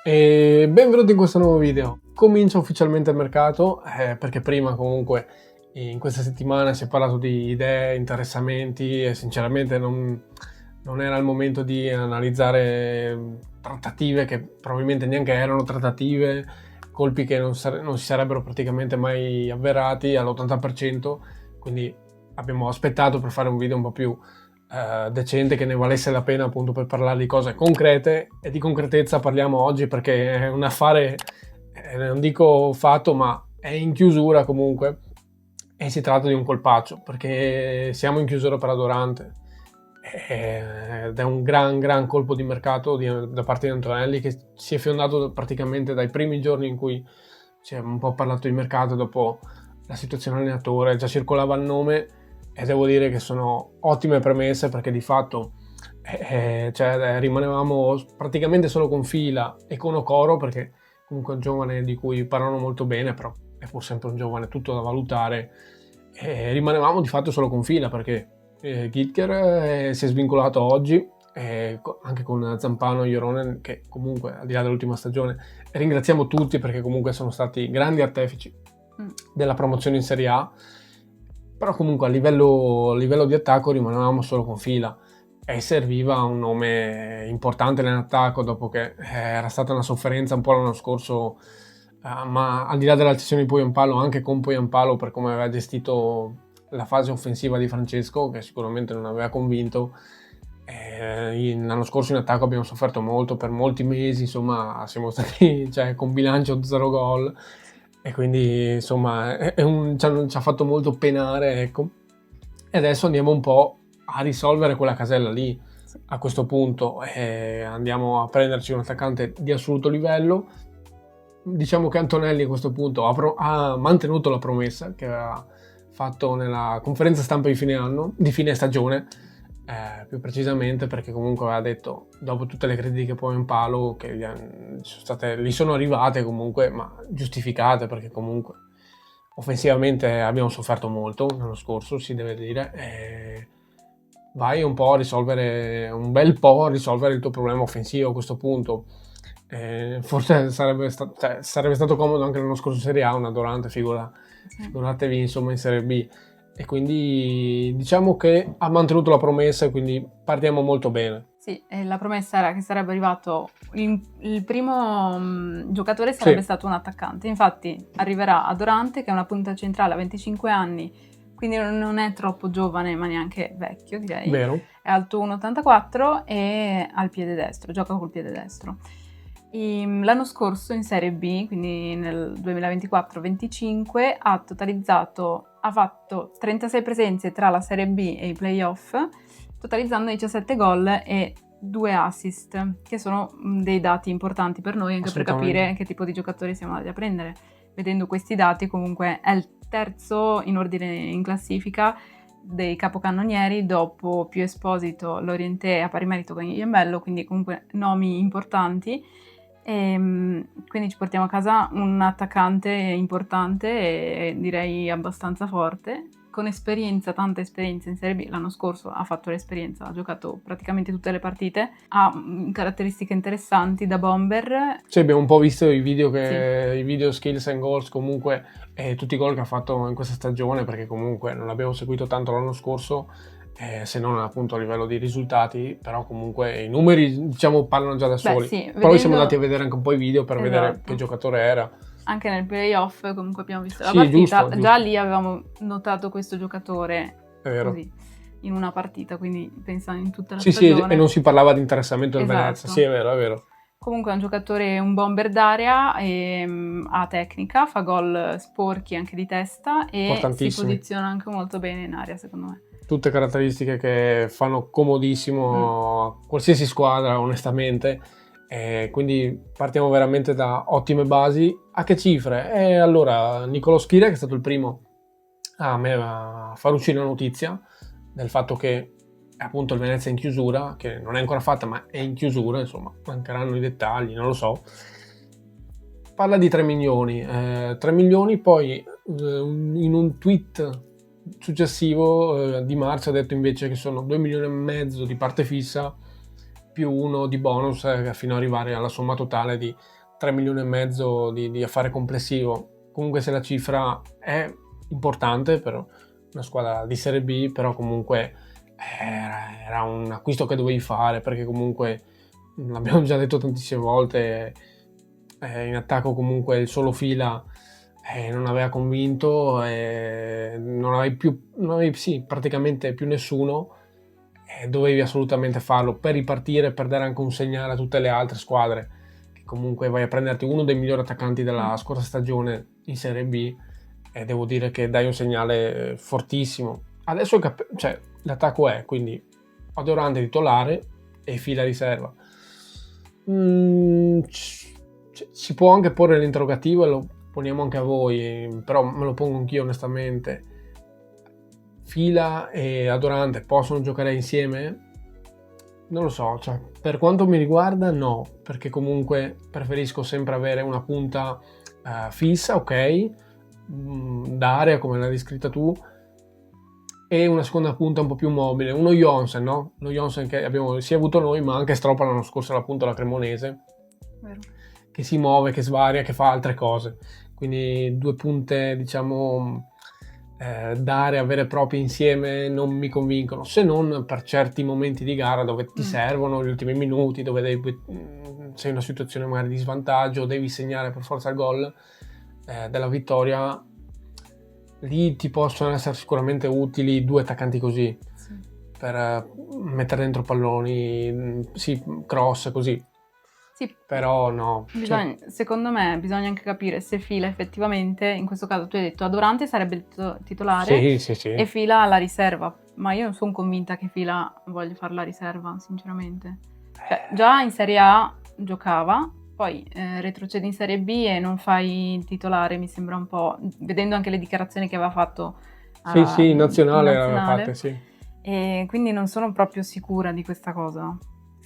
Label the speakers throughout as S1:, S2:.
S1: E benvenuti in questo nuovo video. Comincia ufficialmente il mercato, perché prima comunque in questa settimana si è parlato di idee, interessamenti e sinceramente non era il momento di analizzare trattative che probabilmente neanche erano trattative, colpi che non si sarebbero praticamente mai avverati all'80%, quindi abbiamo aspettato per fare un video un po' più decente, che ne valesse la pena appunto per parlare di cose concrete, e di concretezza parliamo oggi perché è un affare, non dico fatto, ma è in chiusura comunque, e si tratta di un colpaccio perché siamo in chiusura per Adorante ed è un gran colpo di mercato da parte di Antonelli, che si è fiondato praticamente dai primi giorni in cui si è un po' parlato di mercato. Dopo la situazione allenatore già circolava il nome, e devo dire che sono ottime premesse, perché di fatto rimanevamo praticamente solo con Fila e con Okoro, perché comunque è un giovane di cui parlano molto bene, però è pur sempre un giovane tutto da valutare, e rimanevamo di fatto solo con Fila perché Gitker si è svincolato oggi, anche con Zampano e Joronen, che comunque al di là dell'ultima stagione ringraziamo tutti perché comunque sono stati grandi artefici della promozione in Serie A. Però comunque a livello di attacco rimanevamo solo con Fila e serviva un nome importante nell'attacco, dopo che era stata una sofferenza un po' l'anno scorso, ma al di là della cessione di Poyampalo, anche con Poyampalo, per come aveva gestito la fase offensiva di Francesco, che sicuramente non aveva convinto. L'anno scorso in attacco abbiamo sofferto molto per molti mesi, insomma siamo stati con bilancio 0 gol, e quindi insomma ci ha fatto molto penare, ecco. E adesso andiamo un po' a risolvere quella casella lì. A questo punto andiamo a prenderci un attaccante di assoluto livello. Diciamo che Antonelli a questo punto ha mantenuto la promessa che aveva fatto nella conferenza stampa di fine stagione, più precisamente, perché comunque aveva detto, dopo tutte le critiche poi in palo che gli sono arrivate comunque, ma giustificate, perché comunque offensivamente abbiamo sofferto molto l'anno scorso, si deve dire, vai un bel po' a risolvere il tuo problema offensivo a questo punto. Forse sarebbe stato comodo anche l'anno scorso in Serie A una Dorante, figuratevi insomma in Serie B. E quindi diciamo che ha mantenuto la promessa, e quindi partiamo molto bene.
S2: Sì, e la promessa era che sarebbe arrivato il primo giocatore, sarebbe stato un attaccante. Infatti arriverà a Dorante, che è una punta centrale a 25 anni, quindi non è troppo giovane ma neanche vecchio, direi.
S1: Vero.
S2: È alto 1,84 e ha il piede destro, gioca col piede destro. L'anno scorso in Serie B, quindi nel 2024-25, ha fatto 36 presenze tra la Serie B e i playoff, totalizzando 17 gol e 2 assist, che sono dei dati importanti per noi anche per capire che tipo di giocatori siamo andati a prendere. Vedendo questi dati, comunque è il terzo in ordine in classifica dei capocannonieri, dopo Pio Esposito, Lorientè a pari merito con Iembello, quindi comunque nomi importanti. Quindi ci portiamo a casa un attaccante importante e direi abbastanza forte, con tanta esperienza in Serie B. L'anno scorso ha fatto l'esperienza, ha giocato praticamente tutte le partite, ha caratteristiche interessanti da bomber.
S1: Sì, abbiamo un po' visto i video skills and goals, comunque tutti i gol che ha fatto in questa stagione, perché comunque non l'abbiamo seguito tanto l'anno scorso, se non appunto a livello di risultati, però comunque i numeri diciamo parlano già da soli. Poi siamo andati a vedere anche un po' i video per vedere che giocatore era.
S2: Anche nel playoff comunque abbiamo visto la partita, giusto. Già lì avevamo notato questo giocatore così in una partita, quindi pensando in tutta la stagione.
S1: Sì, e non si parlava di interessamento del Venezia, sì è vero.
S2: Comunque è un giocatore, un bomber d'aria, ha tecnica, fa gol sporchi anche di testa e si posiziona anche molto bene in aria, secondo me.
S1: Tutte caratteristiche che fanno comodissimo a qualsiasi squadra, onestamente. Quindi partiamo veramente da ottime basi. A che cifre? Allora, Nicolò Schira, che è stato il primo a far uscire la notizia del fatto che appunto il Venezia è in chiusura, che non è ancora fatta ma è in chiusura, insomma mancheranno i dettagli, non lo so. Parla di 3 milioni, 3 milioni, poi in un tweet successivo di marzo ha detto invece che sono 2 milioni e mezzo di parte fissa più uno di bonus fino ad arrivare alla somma totale di 3 milioni e mezzo di affare complessivo. Comunque se la cifra è importante per una squadra di Serie B, però comunque era un acquisto che dovevi fare, perché comunque l'abbiamo già detto tantissime volte, in attacco comunque il solo Fila non aveva convinto, non avevi praticamente più nessuno, dovevi assolutamente farlo per ripartire, per dare anche un segnale a tutte le altre squadre che comunque vai a prenderti uno dei migliori attaccanti della scorsa stagione in Serie B, e devo dire che dai un segnale fortissimo. Adesso l'attacco è quindi Adorante titolare e Fila riserva. Si può anche porre l'interrogativo, e lo poniamo anche a voi, però me lo pongo anch'io onestamente. Fila e Adorante possono giocare insieme? Non lo so, per quanto mi riguarda no, perché comunque preferisco sempre avere una punta fissa, ok, da area come l'hai descritta tu, e una seconda punta un po' più mobile, uno Jonsen, no? Lo Jonsen che abbiamo sia avuto noi, ma anche Stroppa l'anno scorso appunto la Cremonese.
S2: Vero.
S1: Che si muove, che svaria, che fa altre cose. Quindi 2 punte, diciamo, dare, avere proprio insieme non mi convincono, se non per certi momenti di gara dove ti servono gli ultimi minuti, dove sei in una situazione magari di svantaggio, devi segnare per forza il gol della vittoria. Lì ti possono essere sicuramente utili 2 attaccanti così, per mettere dentro palloni, cross così. Sì, però no.
S2: Secondo me bisogna anche capire se Fila effettivamente, in questo caso tu hai detto Adorante sarebbe il titolare
S1: sì.
S2: E Fila alla riserva, ma io non sono convinta che Fila voglia fare la riserva, sinceramente. Già in Serie A giocava, poi retrocedi in Serie B e non fai il titolare, mi sembra un po', vedendo anche le dichiarazioni che aveva fatto
S1: in nazionale l'aveva fatte, sì.
S2: E quindi non sono proprio sicura di questa cosa,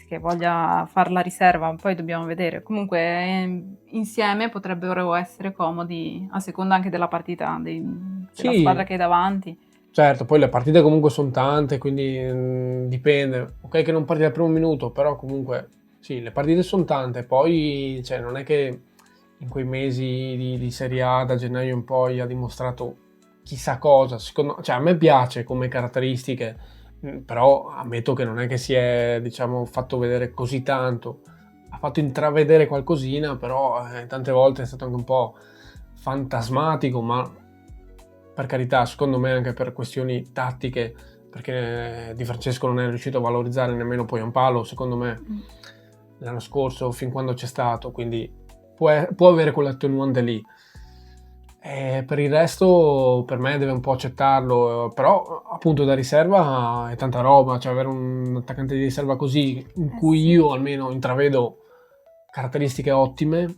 S2: che voglia fare la riserva, poi dobbiamo vedere. Comunque insieme potrebbero essere comodi a seconda anche della partita, della squadra che è davanti.
S1: Certo, poi le partite comunque sono tante, quindi dipende. Ok che non parti dal primo minuto, però comunque sì, le partite sono tante. Poi non è che in quei mesi di Serie A da gennaio in poi ha dimostrato chissà cosa. A me piace come caratteristiche, però ammetto che non è che si è, diciamo, fatto vedere così tanto. Ha fatto intravedere qualcosina, però tante volte è stato anche un po' fantasmatico, ma per carità, secondo me anche per questioni tattiche, perché Di Francesco non è riuscito a valorizzare nemmeno poi un palo, secondo me, l'anno scorso, fin quando c'è stato, quindi può avere quell'attenuante lì. Per il resto per me deve un po' accettarlo, però appunto da riserva è tanta roba, avere un attaccante di riserva così in cui io almeno intravedo caratteristiche ottime,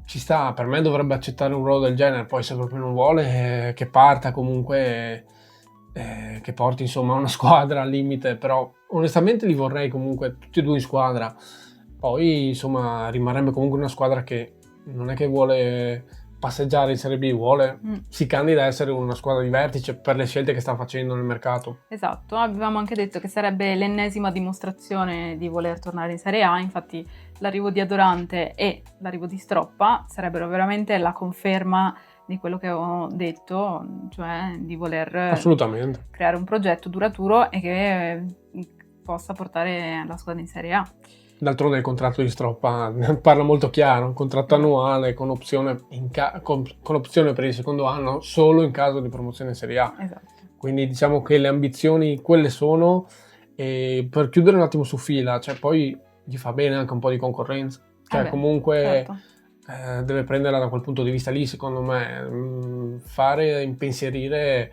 S1: ci sta. Per me dovrebbe accettare un ruolo del genere, poi se proprio non vuole che parta comunque, che porti insomma una squadra al limite, però onestamente li vorrei comunque tutti e 2 in squadra. Poi insomma rimarrebbe comunque una squadra che non è che vuole passeggiare in Serie B, si candida a essere una squadra di vertice per le scelte che sta facendo nel mercato.
S2: Esatto, avevamo anche detto che sarebbe l'ennesima dimostrazione di voler tornare in Serie A, infatti l'arrivo di Adorante e l'arrivo di Stroppa sarebbero veramente la conferma di quello che avevo detto, cioè di voler
S1: assolutamente
S2: creare un progetto duraturo e che possa portare la squadra in Serie A.
S1: D'altronde il contratto di Stroppa parla molto chiaro, un contratto annuale con opzione, con opzione per il secondo anno solo in caso di promozione in Serie A.
S2: Esatto.
S1: Quindi diciamo che le ambizioni quelle sono. E per chiudere un attimo su Fila, poi gli fa bene anche un po' di concorrenza, comunque certo. Deve prenderla da quel punto di vista lì, secondo me, fare impensierire,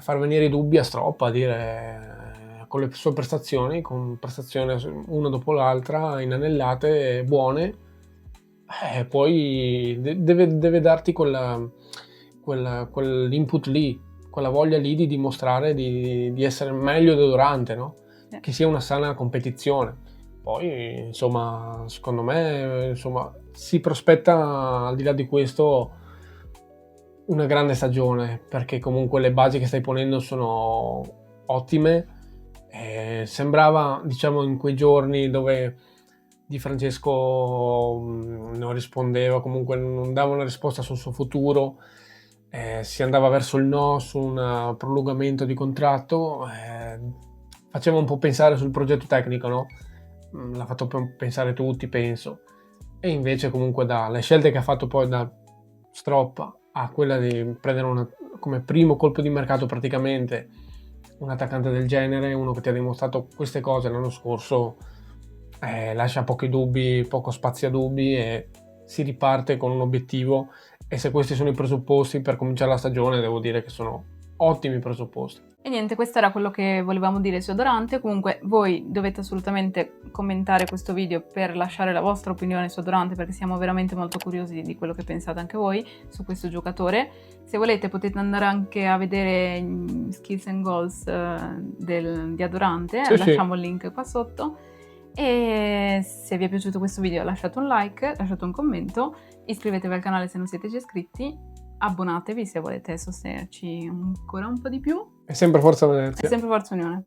S1: far venire i dubbi a Stroppa, dire con le sue prestazioni, con prestazioni una dopo l'altra, inanellate, buone, poi deve darti quell'input lì, quella voglia lì di dimostrare di essere meglio di Adorante, no? Che sia una sana competizione. Poi, insomma, secondo me, si prospetta al di là di questo una grande stagione, perché comunque le basi che stai ponendo sono ottime. Sembrava, diciamo, in quei giorni dove Di Francesco non rispondeva, comunque non dava una risposta sul suo futuro, si andava verso il no su un prolungamento di contratto, faceva un po' pensare sul progetto tecnico, no? L'ha fatto pensare tutti, penso. E invece comunque dalle scelte che ha fatto poi da Stroppa a quella di prendere come primo colpo di mercato praticamente un attaccante del genere, uno che ti ha dimostrato queste cose l'anno scorso, lascia pochi dubbi, poco spazio a dubbi e si riparte con un obiettivo, e se questi sono i presupposti per cominciare la stagione devo dire che sono ottimi presupposti.
S2: E niente, questo era quello che volevamo dire su Adorante. Comunque voi dovete assolutamente commentare questo video per lasciare la vostra opinione su Adorante, perché siamo veramente molto curiosi di quello che pensate anche voi su questo giocatore. Se volete potete andare anche a vedere gli skills and goals di Adorante,
S1: Sì,
S2: lasciamo il link qua sotto. E se vi è piaciuto questo video lasciate un like, lasciate un commento, iscrivetevi al canale se non siete già iscritti, abbonatevi se volete sostenerci ancora un po' di più.
S1: è sempre Forza Venezia.
S2: È sempre Forza Unione.